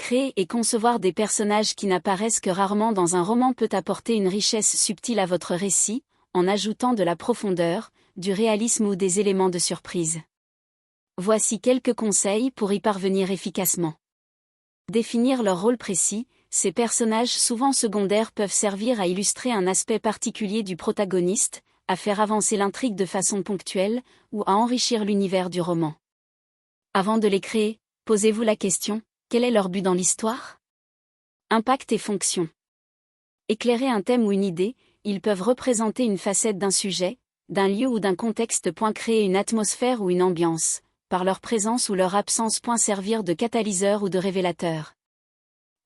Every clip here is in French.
Créer et concevoir des personnages qui n'apparaissent que rarement dans un roman peut apporter une richesse subtile à votre récit, en ajoutant de la profondeur, du réalisme ou des éléments de surprise. Voici quelques conseils pour y parvenir efficacement. Définir leur rôle précis. Ces personnages souvent secondaires peuvent servir à illustrer un aspect particulier du protagoniste, à faire avancer l'intrigue de façon ponctuelle, ou à enrichir l'univers du roman. Avant de les créer, posez-vous la question, quel est leur but dans l'histoire? Impact et fonction. Éclairer un thème ou une idée, ils peuvent représenter une facette d'un sujet, d'un lieu ou d'un contexte. Créer une atmosphère ou une ambiance, par leur présence ou leur absence. Servir de catalyseur ou de révélateur.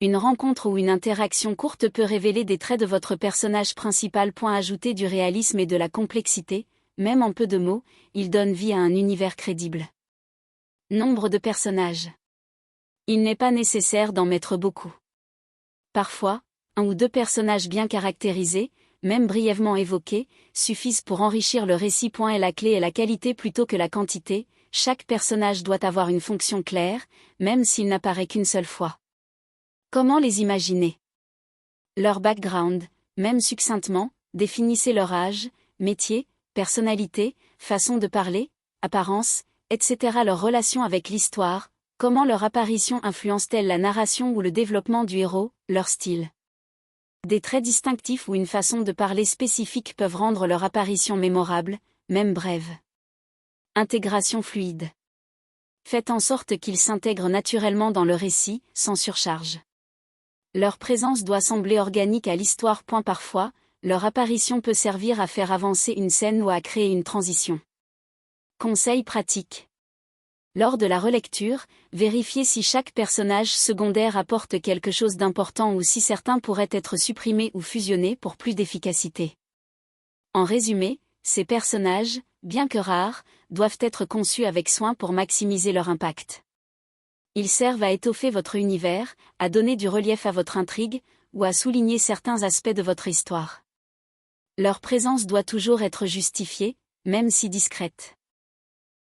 Une rencontre ou une interaction courte peut révéler des traits de votre personnage principal. Ajouter du réalisme et de la complexité, même en peu de mots, il donne vie à un univers crédible. Nombre de personnages. Il n'est pas nécessaire d'en mettre beaucoup. Parfois, un ou deux personnages bien caractérisés, même brièvement évoqués, suffisent pour enrichir le récit. Et la clé est la qualité plutôt que la quantité. Chaque personnage doit avoir une fonction claire, même s'il n'apparaît qu'une seule fois. Comment les imaginer? Leur background, même succinctement, définissez leur âge, métier, personnalité, façon de parler, apparence, etc. Leur relation avec l'histoire, comment leur apparition influence-t-elle la narration ou le développement du héros, leur style. Des traits distinctifs ou une façon de parler spécifique peuvent rendre leur apparition mémorable, même brève. Intégration fluide. Faites en sorte qu'ils s'intègrent naturellement dans le récit, sans surcharge. Leur présence doit sembler organique à l'histoire. Parfois, leur apparition peut servir à faire avancer une scène ou à créer une transition. Conseils pratiques. Lors de la relecture, vérifiez si chaque personnage secondaire apporte quelque chose d'important ou si certains pourraient être supprimés ou fusionnés pour plus d'efficacité. En résumé, ces personnages, bien que rares, doivent être conçus avec soin pour maximiser leur impact. Ils servent à étoffer votre univers, à donner du relief à votre intrigue, ou à souligner certains aspects de votre histoire. Leur présence doit toujours être justifiée, même si discrète.